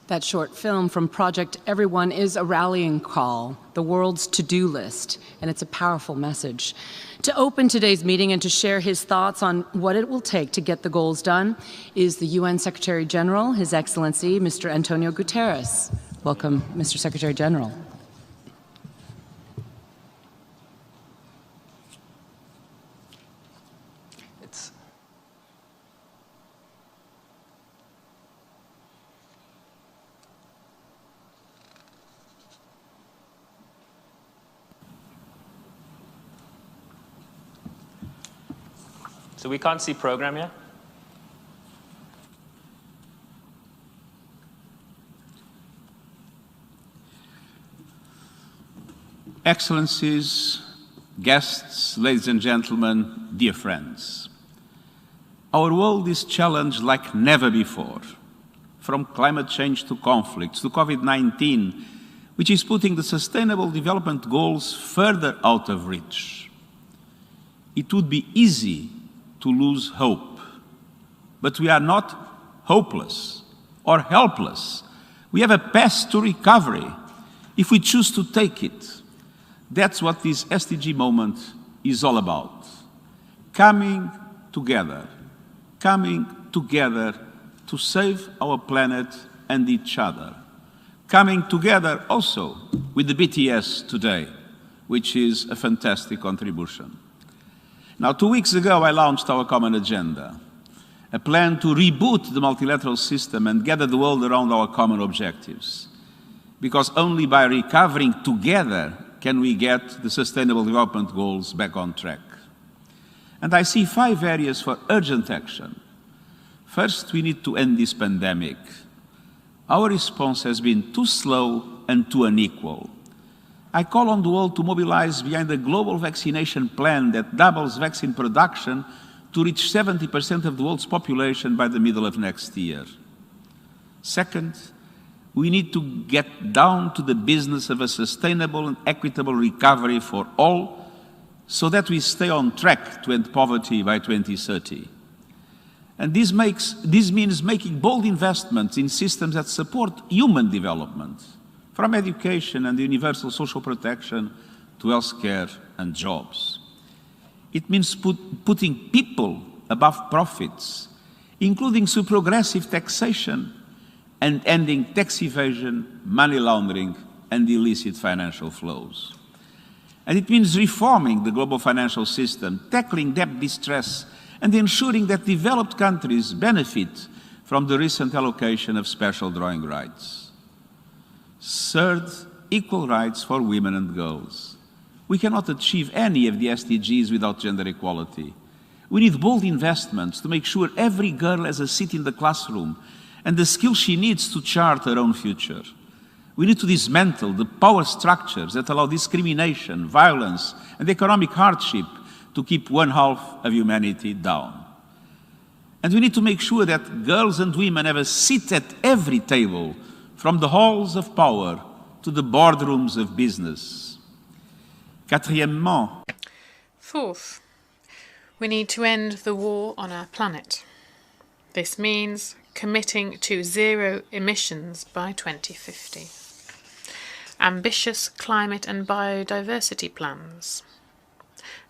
That short film from Project Everyone is a rallying call, the world's to-do list, and it's a powerful message. To open today's meeting and to share his thoughts on what it will take to get the goals done is the UN Secretary General, His Excellency, Mr. Antonio Guterres. Welcome, Mr. Secretary General. So we can't see program yet? Excellencies, guests, ladies and gentlemen, dear friends. Our world is challenged like never before, from climate change to conflicts to COVID-19, which is putting the Sustainable Development Goals further out of reach. It would be easy to lose hope. But we are not hopeless or helpless. We have a path to recovery if we choose to take it. That's what this SDG moment is all about. Coming together to save our planet and each other. Coming together also with the BTS today, which is a fantastic contribution. Now, 2 weeks ago, I launched our common agenda, a plan to reboot the multilateral system and gather the world around our common objectives. Because only by recovering together can we get the Sustainable Development Goals back on track. And I see 5 areas for urgent action. First, we need to end this pandemic. Our response has been too slow and too unequal. I call on the world to mobilize behind a global vaccination plan that doubles vaccine production to reach 70% of the world's population by the middle of next year. Second, we need to get down to the business of a sustainable and equitable recovery for all so that we stay on track to end poverty by 2030. And this means making bold investments in systems that support human development, from education and universal social protection to healthcare and jobs. It means putting people above profits, including through progressive taxation and ending tax evasion, money laundering, and illicit financial flows. And it means reforming the global financial system, tackling debt distress, and ensuring that developed countries benefit from the recent allocation of special drawing rights. Third, equal rights for women and girls. We cannot achieve any of the SDGs without gender equality. We need bold investments to make sure every girl has a seat in the classroom and the skills she needs to chart her own future. We need to dismantle the power structures that allow discrimination, violence, and economic hardship to keep 1/2 of humanity down. And we need to make sure that girls and women have a seat at every table, from the halls of power to the boardrooms of business. Quatrièmement, fourth, we need to end the war on our planet. This means committing to zero emissions by 2050. Ambitious climate and biodiversity plans.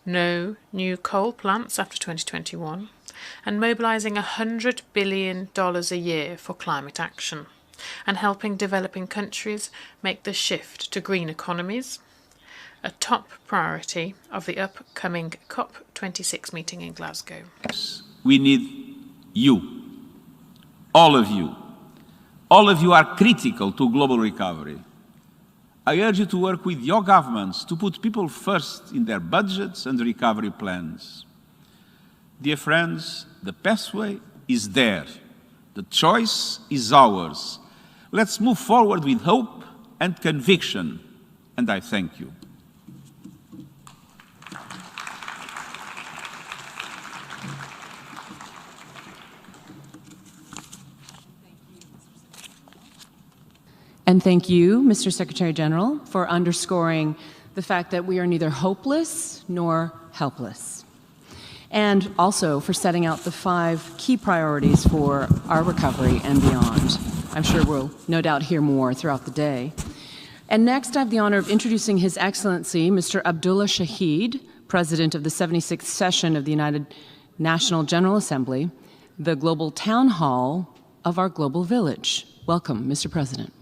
No new coal plants after 2021, and mobilising $100 billion a year for climate action, and helping developing countries make the shift to green economies, a top priority of the upcoming COP26 meeting in Glasgow. We need you, all of you. All of you are critical to global recovery. I urge you to work with your governments to put people first in their budgets and recovery plans. Dear friends, the pathway is there. The choice is ours. Let's move forward with hope and conviction, and I thank you. And thank you, Mr. Secretary General, for underscoring the fact that we are neither hopeless nor helpless. And also for setting out the 5 key priorities for our recovery and beyond. I'm sure we'll no doubt hear more throughout the day. And next, I have the honor of introducing His Excellency, Mr. Abdullah Shahid, President of the 76th Session of the United National General Assembly, the Global Town Hall of our Global Village. Welcome, Mr. President.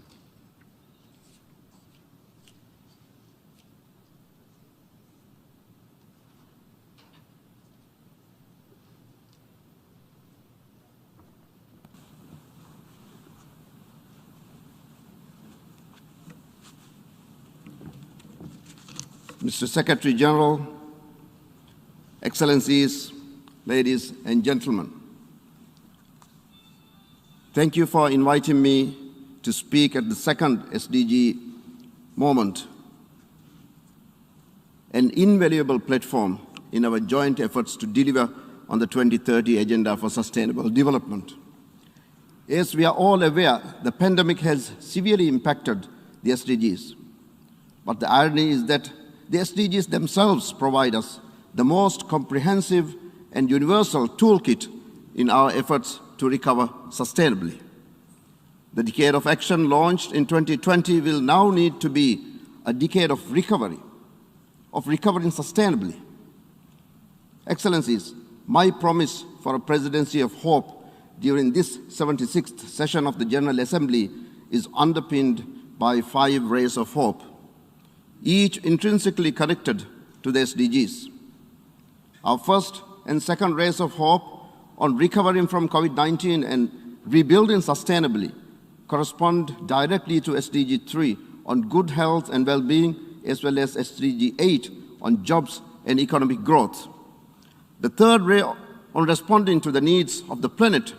Mr. Secretary General, Excellencies, ladies and gentlemen, thank you for inviting me to speak at the second SDG moment, an invaluable platform in our joint efforts to deliver on the 2030 Agenda for Sustainable Development. As we are all aware, the pandemic has severely impacted the SDGs. But the irony is that the SDGs themselves provide us the most comprehensive and universal toolkit in our efforts to recover sustainably. The decade of action launched in 2020 will now need to be a decade of recovering sustainably. Excellencies, my promise for a presidency of hope during this 76th session of the General Assembly is underpinned by 5 rays of hope, each intrinsically connected to the SDGs. Our first and second rays of hope on recovering from COVID-19 and rebuilding sustainably correspond directly to SDG 3 on good health and well-being, as well as SDG 8 on jobs and economic growth. The third ray on responding to the needs of the planet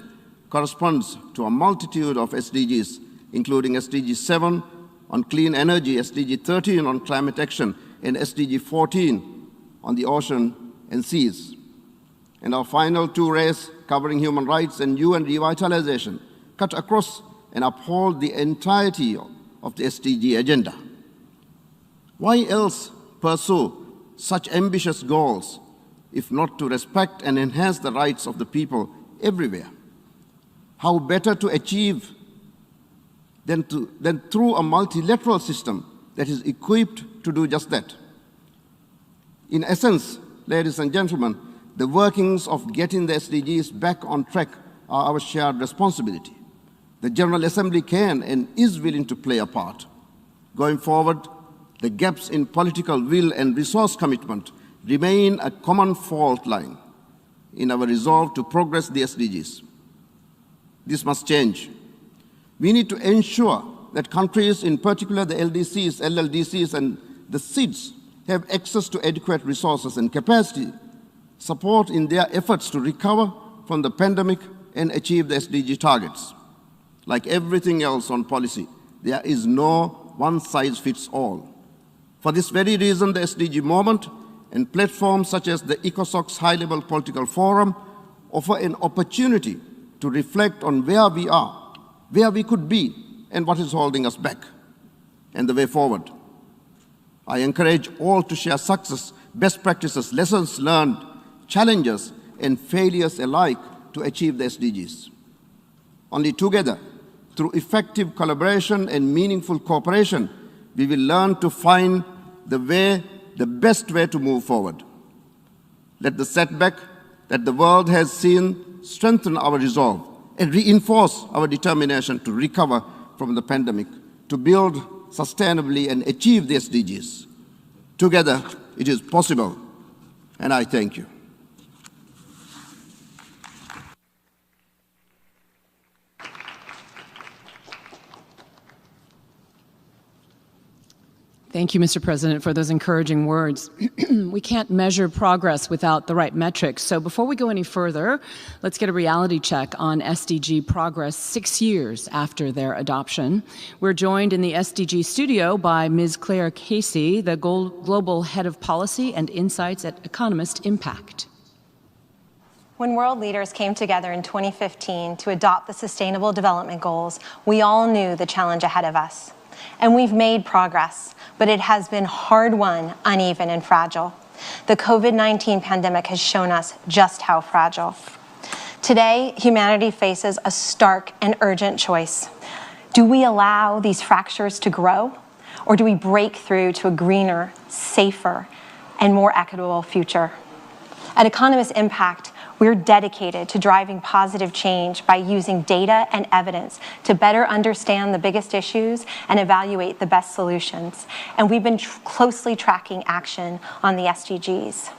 corresponds to a multitude of SDGs, including SDG 7 on clean energy, SDG 13 on climate action, and SDG 14 on the ocean and seas. And our final 2 rays covering human rights and UN revitalization cut across and uphold the entirety of the SDG agenda. Why else pursue such ambitious goals if not to respect and enhance the rights of the people everywhere? How better to achieve than through a multilateral system that is equipped to do just that? In essence, ladies and gentlemen, the workings of getting the SDGs back on track are our shared responsibility. The General Assembly can and is willing to play a part. Going forward, the gaps in political will and resource commitment remain a common fault line in our resolve to progress the SDGs. This must change. We need to ensure that countries, in particular the LDCs, LLDCs, and the SIDS, have access to adequate resources and capacity, support in their efforts to recover from the pandemic and achieve the SDG targets. Like everything else on policy, there is no one-size-fits-all. For this very reason, the SDG moment and platforms such as the ECOSOC's High-Level Political Forum offer an opportunity to reflect on where we are, where we could be, and what is holding us back, and the way forward. I encourage all to share success, best practices, lessons learned, challenges, and failures alike to achieve the SDGs. Only together, through effective collaboration and meaningful cooperation, we will learn to find the best way to move forward. Let the setback that the world has seen strengthen our resolve and reinforce our determination to recover from the pandemic, to build sustainably and achieve the SDGs. Together, it is possible, and I thank you. Thank you, Mr. President, for those encouraging words. We can't measure progress without the right metrics. So before we go any further, let's get a reality check on SDG progress 6 years after their adoption. We're joined in the SDG studio by Ms. Claire Casey, the Global Head of Policy and Insights at Economist Impact. When world leaders came together in 2015 to adopt the Sustainable Development Goals, we all knew the challenge ahead of us. And we've made progress, but it has been hard-won, uneven, and fragile. The COVID-19 pandemic has shown us just how fragile. Today, humanity faces a stark and urgent choice: Do we allow these fractures to grow, or do we break through to a greener, safer, and more equitable future? At Economist Impact, we're dedicated to driving positive change by using data and evidence to better understand the biggest issues and evaluate the best solutions. And we've been closely tracking action on the SDGs.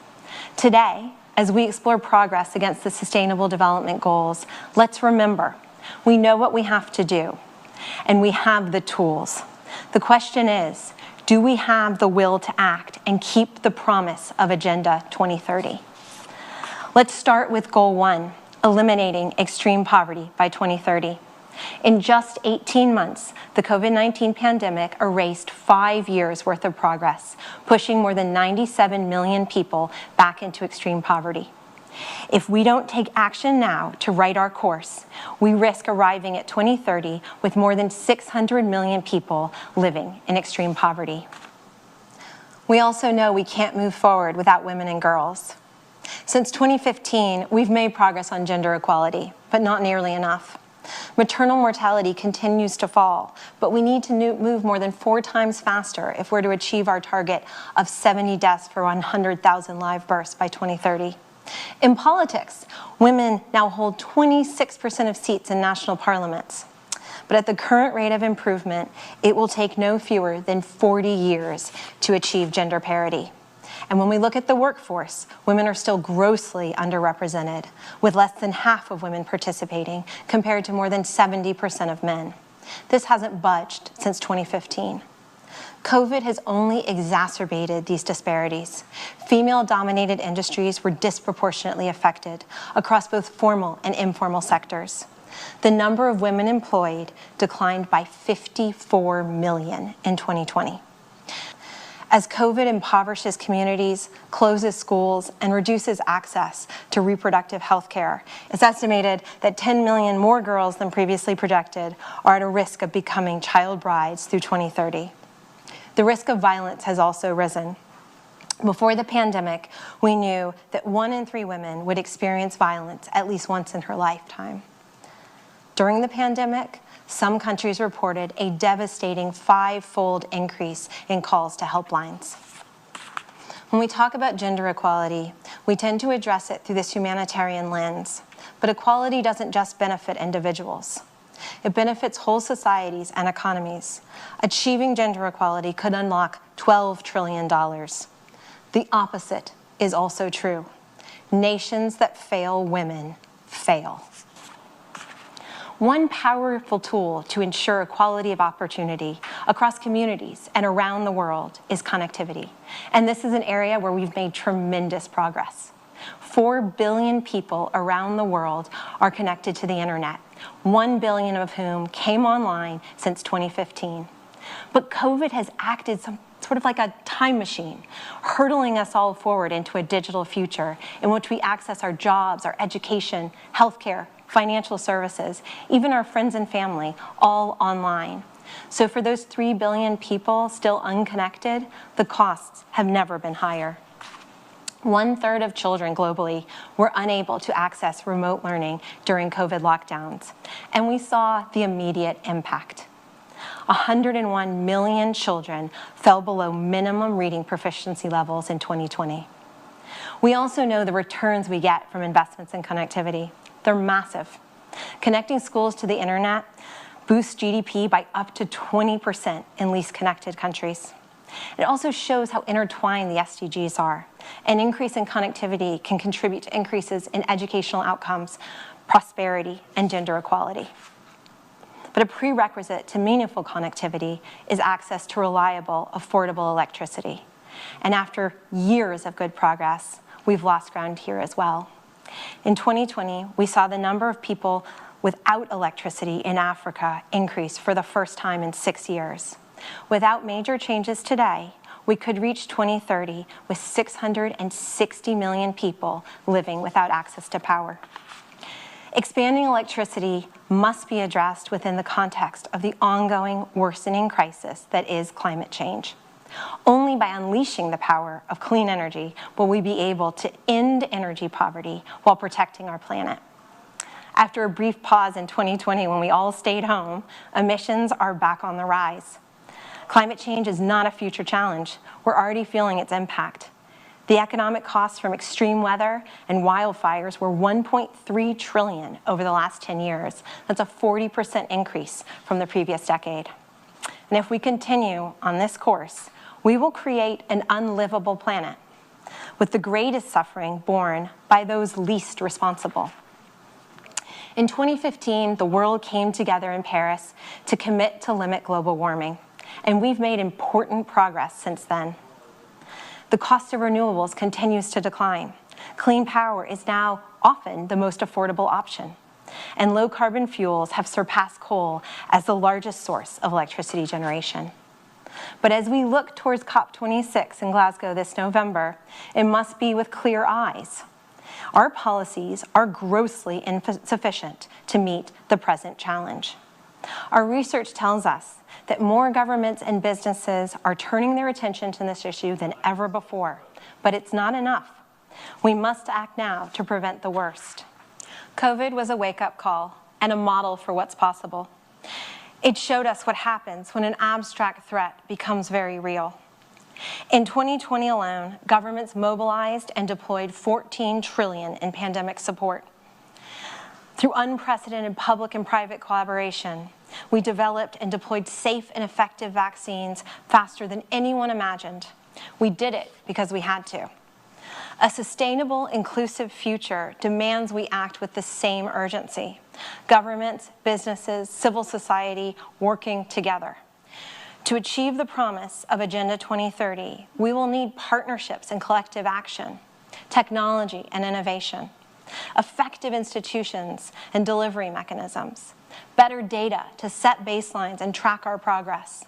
Today, as we explore progress against the Sustainable Development Goals, let's remember, we know what we have to do, and we have the tools. The question is, do we have the will to act and keep the promise of Agenda 2030? Let's start with Goal 1, eliminating extreme poverty by 2030. In just 18 months, the COVID-19 pandemic erased 5 years' worth of progress, pushing more than 97 million people back into extreme poverty. If we don't take action now to right our course, we risk arriving at 2030 with more than 600 million people living in extreme poverty. We also know we can't move forward without women and girls. Since 2015, we've made progress on gender equality, but not nearly enough. Maternal mortality continues to fall, but we need to move more than 4 times faster if we're to achieve our target of 70 deaths for 100,000 live births by 2030. In politics, women now hold 26% of seats in national parliaments. But at the current rate of improvement, it will take no fewer than 40 years to achieve gender parity. And when we look at the workforce, women are still grossly underrepresented, with less than half of women participating compared to more than 70% of men. This hasn't budged since 2015. COVID has only exacerbated these disparities. Female-dominated industries were disproportionately affected across both formal and informal sectors. The number of women employed declined by 54 million in 2020. As COVID impoverishes communities, closes schools, and reduces access to reproductive health care, it's estimated that 10 million more girls than previously projected are at a risk of becoming child brides through 2030. The risk of violence has also risen. Before the pandemic, we knew that 1 in 3 women would experience violence at least once in her lifetime. During the pandemic, some countries reported a devastating 5-fold increase in calls to helplines. When we talk about gender equality, we tend to address it through this humanitarian lens. But equality doesn't just benefit individuals. It benefits whole societies and economies. Achieving gender equality could unlock $12 trillion. The opposite is also true. Nations that fail women fail. One powerful tool to ensure equality of opportunity across communities and around the world is connectivity. And this is an area where we've made tremendous progress. 4 billion people around the world are connected to the internet, 1 billion of whom came online since 2015. But COVID has acted sort of like a time machine, hurtling us all forward into a digital future in which we access our jobs, our education, healthcare, financial services, even our friends and family, all online. So for those 3 billion people still unconnected, the costs have never been higher. 1/3 of children globally were unable to access remote learning during COVID lockdowns, and we saw the immediate impact. 101 million children fell below minimum reading proficiency levels in 2020. We also know the returns we get from investments in connectivity. They're massive. Connecting schools to the internet boosts GDP by up to 20% in least connected countries. It also shows how intertwined the SDGs are. An increase in connectivity can contribute to increases in educational outcomes, prosperity, and gender equality. But a prerequisite to meaningful connectivity is access to reliable, affordable electricity. And after years of good progress, we've lost ground here as well. In 2020, we saw the number of people without electricity in Africa increase for the first time in 6 years. Without major changes today, we could reach 2030 with 660 million people living without access to power. Expanding electricity must be addressed within the context of the ongoing worsening crisis that is climate change. Only by unleashing the power of clean energy will we be able to end energy poverty while protecting our planet. After a brief pause in 2020 when we all stayed home, emissions are back on the rise. Climate change is not a future challenge. We're already feeling its impact. The economic costs from extreme weather and wildfires were $1.3 trillion over the last 10 years. That's a 40% increase from the previous decade. And if we continue on this course, we will create an unlivable planet with the greatest suffering borne by those least responsible. In 2015, the world came together in Paris to commit to limit global warming, and we've made important progress since then. The cost of renewables continues to decline. Clean power is now often the most affordable option, and low-carbon fuels have surpassed coal as the largest source of electricity generation. But as we look towards COP26 in Glasgow this November, it must be with clear eyes. Our policies are grossly insufficient to meet the present challenge. Our research tells us that more governments and businesses are turning their attention to this issue than ever before, but it's not enough. We must act now to prevent the worst. COVID was a wake-up call and a model for what's possible. It showed us what happens when an abstract threat becomes very real. In 2020 alone, governments mobilized and deployed $14 trillion in pandemic support. Through unprecedented public and private collaboration, we developed and deployed safe and effective vaccines faster than anyone imagined. We did it because we had to. A sustainable, inclusive future demands we act with the same urgency. Governments, businesses, civil society working together. To achieve the promise of Agenda 2030, we will need partnerships and collective action, technology and innovation, effective institutions and delivery mechanisms, better data to set baselines and track our progress,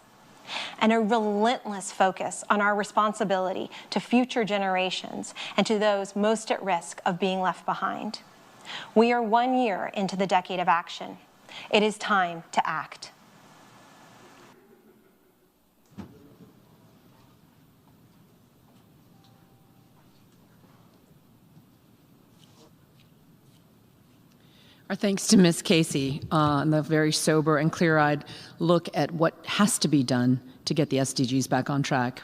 and a relentless focus on our responsibility to future generations and to those most at risk of being left behind. We are 1 year into the decade of action. It is time to act. Our thanks to Ms. Casey on the very sober and clear-eyed look at what has to be done to get the SDGs back on track.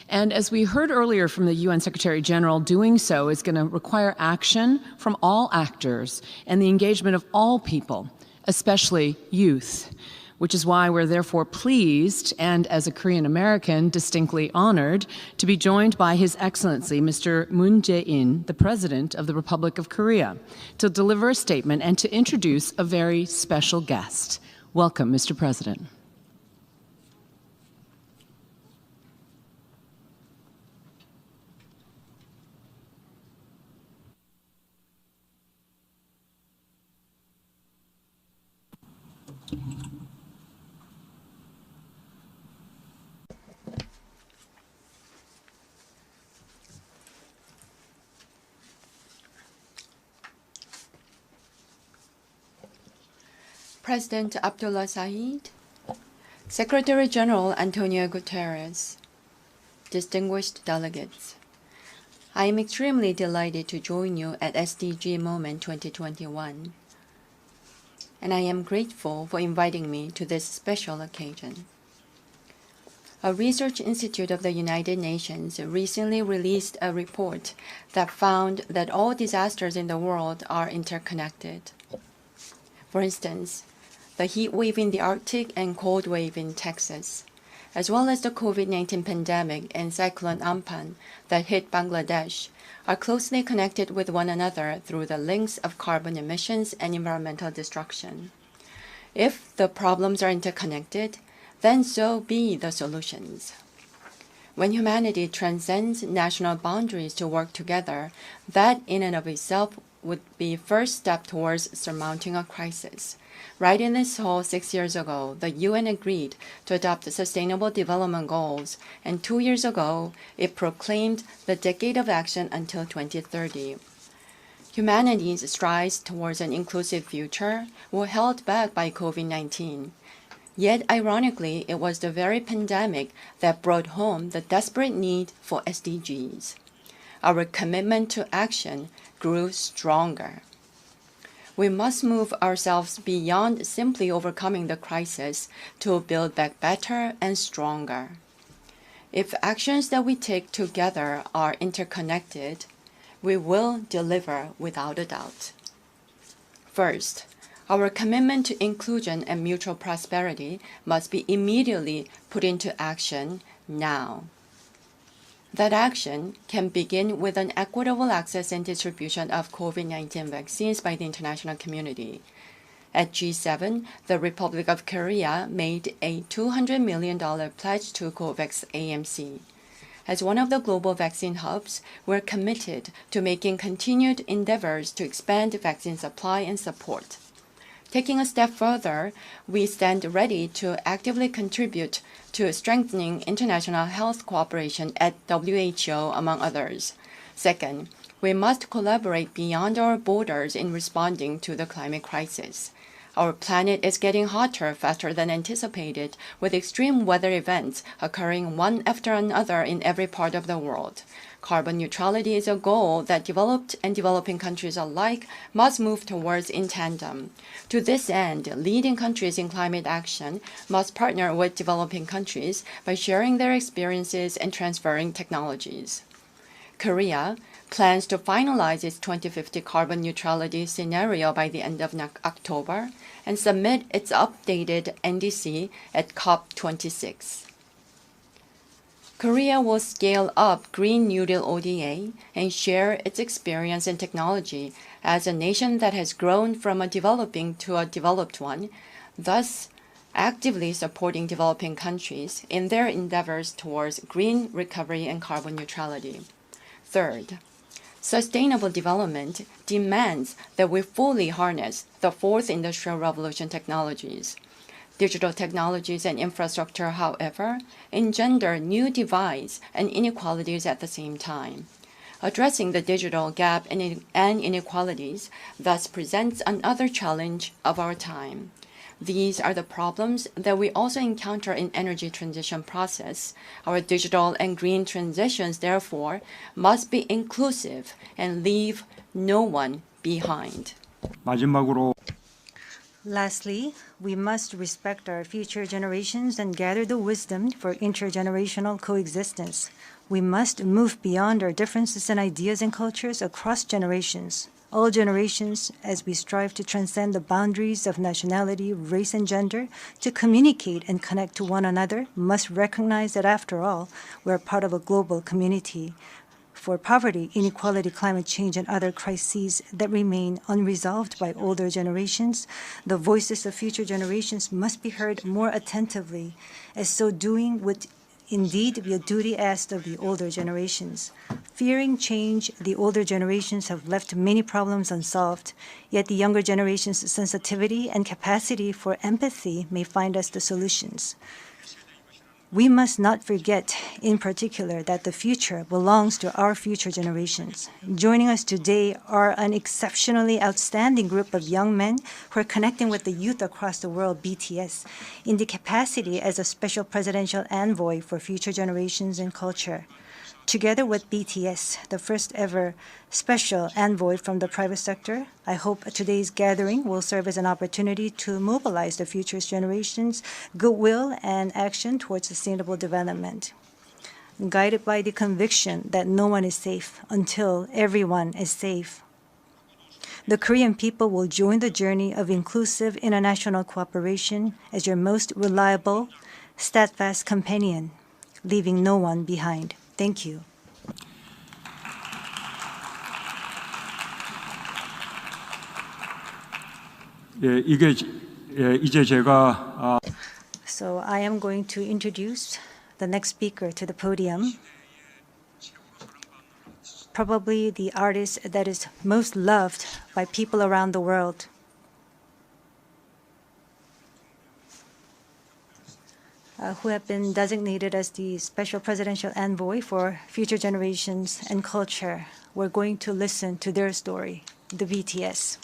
And as we heard earlier from the UN Secretary General, doing so is going to require action from all actors and the engagement of all people, especially youth, which is why we're therefore pleased and, as a Korean American, distinctly honored to be joined by His Excellency Mr. Moon Jae-in, the President of the Republic of Korea, to deliver a statement and to introduce a very special guest. Welcome, Mr. President. President Abdullah Saeed, Secretary General Antonio Guterres, distinguished delegates, I am extremely delighted to join you at SDG Moment 2021, and I am grateful for inviting me to this special occasion. A research institute of the United Nations recently released a report that found that all disasters in the world are interconnected. For instance, the heat wave in the Arctic and cold wave in Texas, as well as the COVID-19 pandemic and Cyclone Amphan that hit Bangladesh, are closely connected with one another through the links of carbon emissions and environmental destruction. If the problems are interconnected, then so be the solutions. When humanity transcends national boundaries to work together, that in and of itself would be first step towards surmounting a crisis. Right in this hall 6 years ago, the UN agreed to adopt the Sustainable Development Goals, and 2 years ago, it proclaimed the Decade of Action until 2030. Humanity's strides towards an inclusive future were held back by COVID-19. Yet, ironically, it was the very pandemic that brought home the desperate need for SDGs. Our commitment to action grew stronger. we must move ourselves beyond simply overcoming the crisis to build back better and stronger. If actions that we take together are interconnected, we will deliver without a doubt. First, our commitment to inclusion and mutual prosperity must be immediately put into action now. That action can begin with an equitable access and distribution of COVID-19 vaccines by the international community. At G7, the Republic of Korea made a $200 million pledge to COVAX AMC. As one of the global vaccine hubs, we're committed to making continued endeavors to expand vaccine supply and support. Taking a step further, we stand ready to actively contribute to strengthening international health cooperation at WHO, among others. Second, we must collaborate beyond our borders in responding to the climate crisis. Our planet is getting hotter faster than anticipated, with extreme weather events occurring one after another in every part of the world. Carbon neutrality is a goal that developed and developing countries alike must move towards in tandem. To this end, leading countries in climate action must partner with developing countries by sharing their experiences and transferring technologies. Korea plans to finalize its 2050 carbon neutrality scenario by the end of October and submit its updated NDC at COP26. Korea will scale up Green New Deal ODA and share its experience and technology as a nation that has grown from a developing to a developed one, thus actively supporting developing countries in their endeavors towards green recovery and carbon neutrality. Third, sustainable development demands that we fully harness the fourth industrial revolution technologies. Digital technologies and infrastructure, however, engender new divides and inequalities at the same time. Addressing the digital gap and inequalities thus presents another challenge of our time. These are the problems that we also encounter in energy transition process. Our digital and green transitions, therefore, must be inclusive and leave no one behind. 마지막으로 Lastly, we must respect our future generations and gather the wisdom for intergenerational coexistence. We must move beyond our differences in ideas and cultures across generations. All generations, as we strive to transcend the boundaries of nationality, race, and gender, to communicate and connect to one another, must recognize that after all, we are part of a global community. For poverty, inequality, climate change, and other crises that remain unresolved by older generations, the voices of future generations must be heard more attentively, as so doing would indeed be a duty asked of the older generations. Fearing change, the older generations have left many problems unsolved, yet the younger generation's sensitivity and capacity for empathy may find us the solutions. We must not forget, in particular, that the future belongs to our future generations. Joining us today are an exceptionally outstanding group of young men who are connecting with the youth across the world, BTS, in the capacity as a special presidential envoy for future generations and culture. Together with BTS, the first ever special envoy from the private sector, I hope today's gathering will serve as an opportunity to mobilize the future generations' goodwill and action towards sustainable development. Guided by the conviction that no one is safe until everyone is safe, the Korean people will join the journey of inclusive international cooperation as your most reliable, steadfast companion, leaving no one behind. Thank you. 이제 제가 So I am going to introduce the next speaker to the podium. Probably the artist that is most loved by people around the world. Who have been designated as the Special Presidential Envoy for Future Generations and Culture. We're going to listen to their story, the BTS.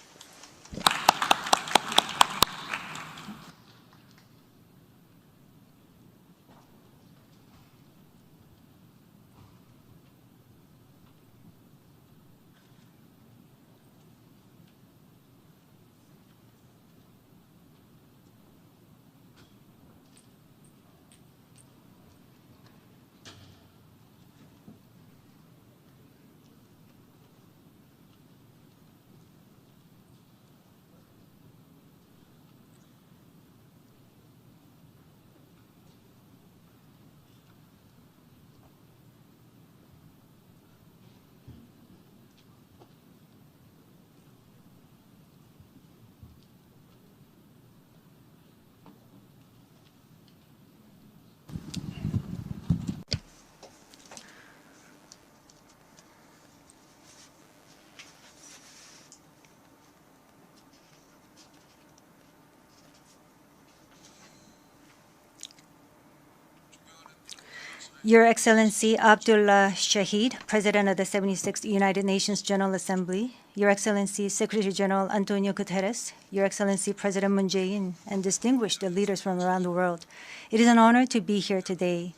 Your Excellency Abdullah Shahid, President of the 76th United Nations General Assembly, Your Excellency Secretary General Antonio Guterres, Your Excellency President Moon Jae-in, and distinguished leaders from around the world. It is an honor to be here today,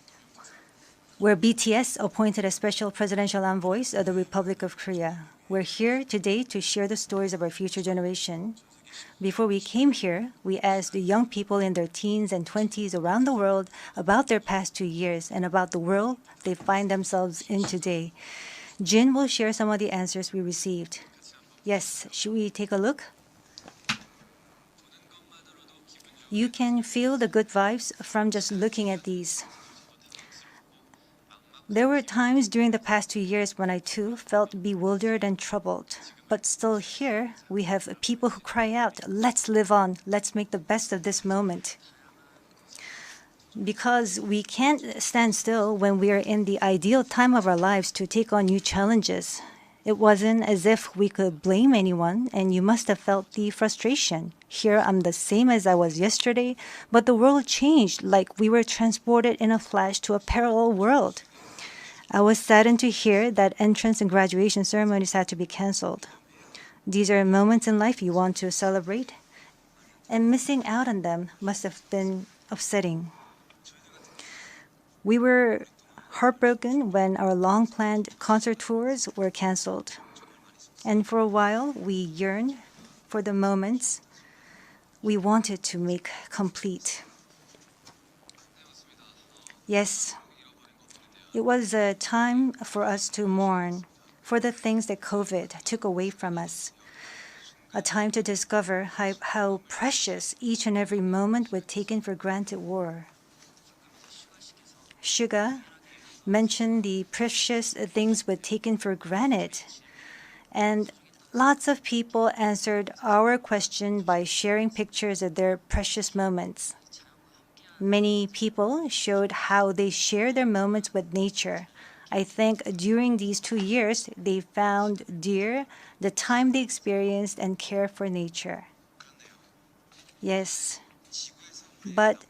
where BTS appointed as special presidential envoys of the Republic of Korea. We're here today to share the stories of our future generation. Before we came here, we asked the young people in their teens and 20s around the world about their past 2 years and about the world they find themselves in today. Jin will share some of the answers we received. Yes, should we take a look? You can feel the good vibes from just looking at these. There were times during the past 2 years when I too felt bewildered and troubled. But still here, we have people who cry out, let's live on, let's make the best of this moment. Because we can't stand still when we are in the ideal time of our lives to take on new challenges. It wasn't as if we could blame anyone, and you must have felt the frustration. Here I'm the same as I was yesterday, but the world changed like we were transported in a flash to a parallel world. I was saddened to hear that entrance and graduation ceremonies had to be canceled. These are moments in life you want to celebrate, and missing out on them must have been upsetting. We were heartbroken when our long-planned concert tours were canceled. And for a while, we yearned for the moments we wanted to make complete. Yes, it was a time for us to mourn for the things that COVID took away from us. A time to discover how precious each and every moment we'd taken for granted were. Suga mentioned the precious things we'd taken for granted, and lots of people answered our question by sharing pictures of their precious moments. Many people showed how they share their moments with nature. I think during these 2 years, they found dear the time they experienced and care for nature. Yes, but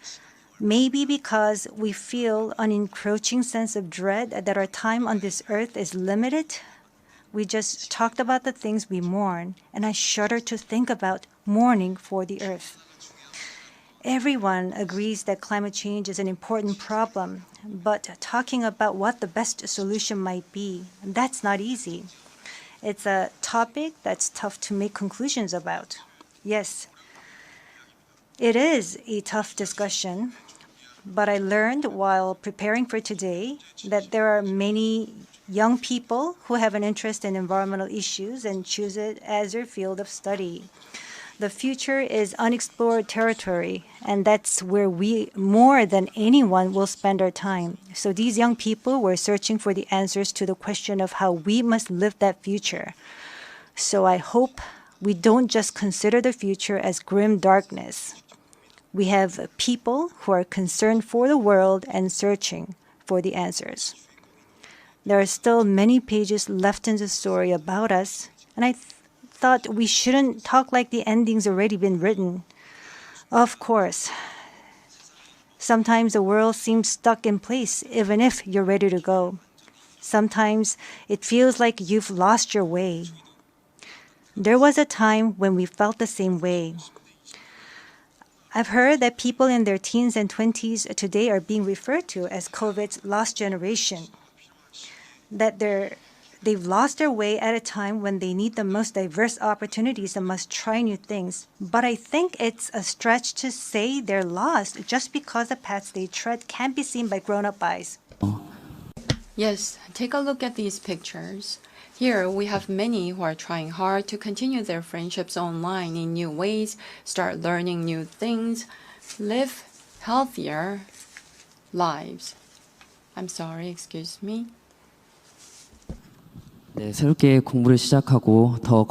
maybe because we feel an encroaching sense of dread that our time on this earth is limited, we just talked about the things we mourn, and I shudder to think about mourning for the earth. Everyone agrees that climate change is an important problem, but talking about what the best solution might be, that's not easy. It's a topic that's tough to make conclusions about. Yes, it is a tough discussion, but I learned while preparing for today that there are many young people who have an interest in environmental issues and choose it as their field of study. The future is unexplored territory, and that's where we, more than anyone, will spend our time. So these young people were searching for the answers to the question of how we must live that future. So I hope we don't just consider the future as grim darkness. We have people who are concerned for the world and searching for the answers. There are still many pages left in the story about us, and I thought we shouldn't talk like the ending's already been written. Of course, sometimes the world seems stuck in place even if you're ready to go. Sometimes it feels like you've lost your way. There was a time when we felt the same way. I've heard that people in their teens and 20s today are being referred to as COVID's lost generation, that they've lost their way at a time when they need the most diverse opportunities and must try new things. But I think it's a stretch to say they're lost just because the paths they tread can't be seen by grown-up eyes. Yes, take a look at these pictures. Here we have many who are trying hard to continue their friendships online in new ways, start learning new things, live healthier lives. I'm sorry, excuse me. 네, 새롭게 공부를 시작하고 더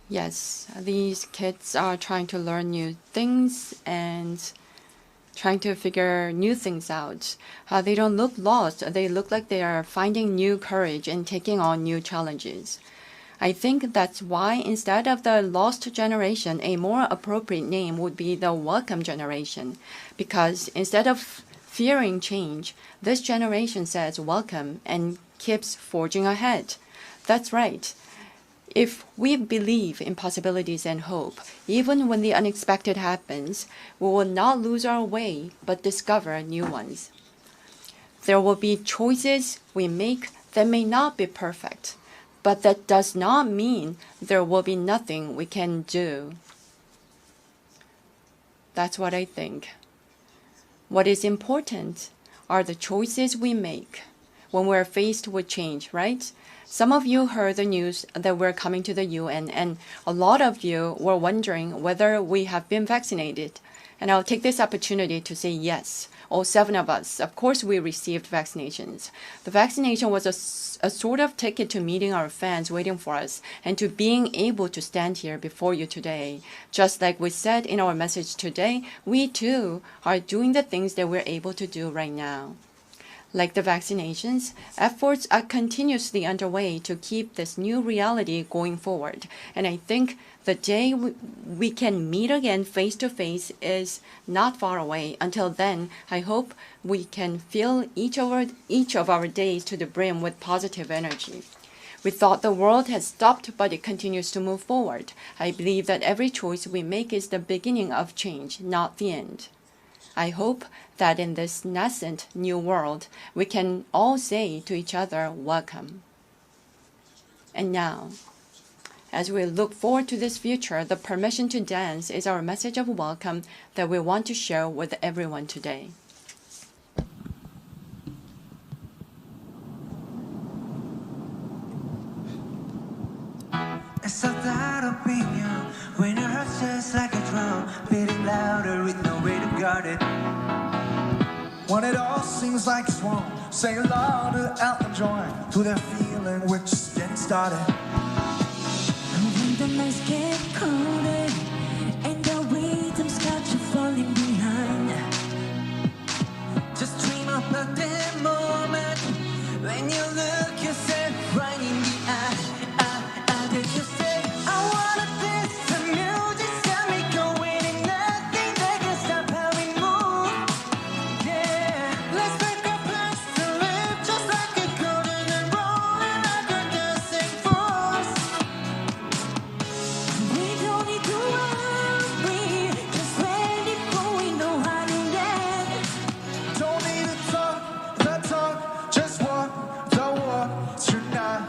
Yes, these kids are trying to learn new things and trying to figure new things out. They don't look lost. They look like they are finding new courage and taking on new challenges. I think that's why instead of the lost generation, a more appropriate name would be the welcome generation. Because instead of fearing change, this generation says welcome and keeps forging ahead. That's right. If we believe in possibilities and hope, even when the unexpected happens, we will not lose our way, but discover new ones. There will be choices we make that may not be perfect, but that does not mean there will be nothing we can do. That's what I think. What is important are the choices we make when we're faced with change, right? Some of you heard the news that we're coming to the UN, and a lot of you were wondering whether we have been vaccinated. And I'll take this opportunity to say yes. All 7 of us, of course, we received vaccinations. The vaccination was a sort of ticket to meeting our fans waiting for us and to being able to stand here before you today. Just like we said in our message today, we too are doing the things that we're able to do right now. Like the vaccinations, efforts are continuously underway to keep this new reality going forward. And I think the day we can meet again face to face is not far away. Until then, I hope we can fill each of our days to the brim with positive energy. We thought the world had stopped, but it continues to move forward. I believe that every choice we make is the beginning of change, not the end. I hope that in this nascent new world, we can all say to each other, welcome. And now, as we look forward to this future, the permission to dance is our message of welcome that we want to share with everyone today. It's a that opinion when your heart's just like a drum, beating louder with no way to guard it. When it all seems like it's wrong, say along to Elton John, to that feeling we're just getting started. And when the nights get colder and the rhythm's got you falling behind, just dream about that moment when you look yourself right in the eye. Did you say I wanna dance? The music's got me going, and nothing that can stop how we move. Yeah, let's make our plans to live just like a golden and rolling like a dancing fools. we don't need to worry, just ready for we know how to dance. Don't need to talk the talk, just walk the walk tonight.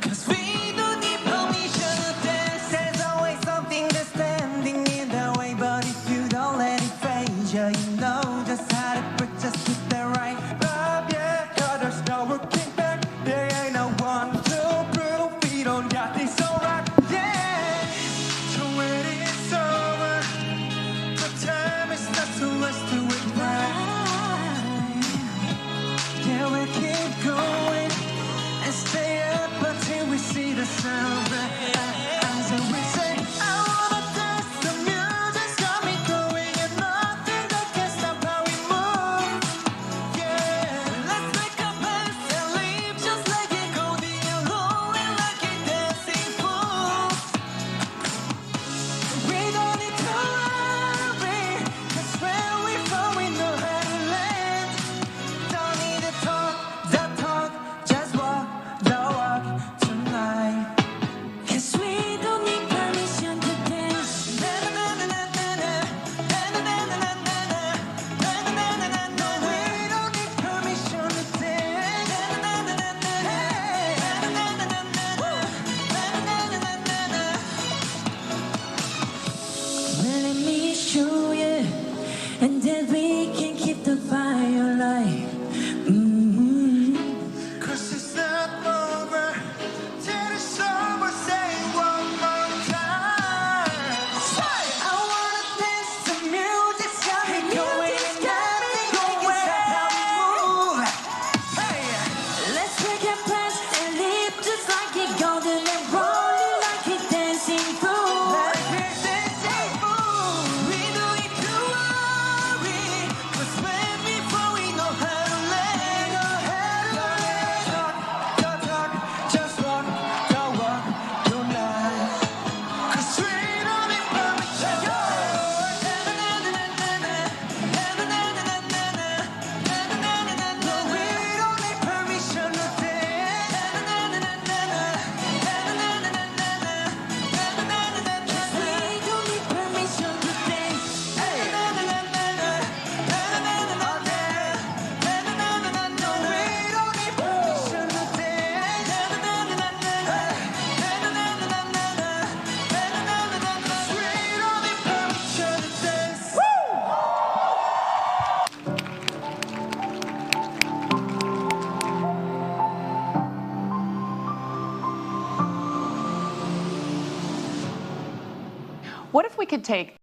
'Cause we don't need permission to dance. There's always something that's standing in the way, but if you don't let it phase you, you know just how to put just get that right vibe. Yeah, 'cause there's no looking back. There ain't no 1, 2, brutal feet on ya. It's alright. Yeah, so when it's over, the time is not to us to it right. Yeah, we keep going and stay up until we see the sunrise. And we say, I wanna dance, the music's got me going, and nothing that can stop how we move. Yeah, let's make our plans and leave just like it goes, and rolling like a dancing fools. We don't need to worry, 'cause when we fall, we know how to land. Don't need to talk the talk, just walk the walk tonight. 'Cause we don't need permission to dance. We don't need permission to Well, let me show you, and then we can keep the fire alive. 'Cause it's not over till it's over. Say one more time. Say, I wanna dance, the music's got me going, and nothing can stop how we move. Hey, Let's make our plans and live just like it golden and rolling like a dancing fool. like a dancing fool. We don't need to worry, 'cause when we fall, we know how to could take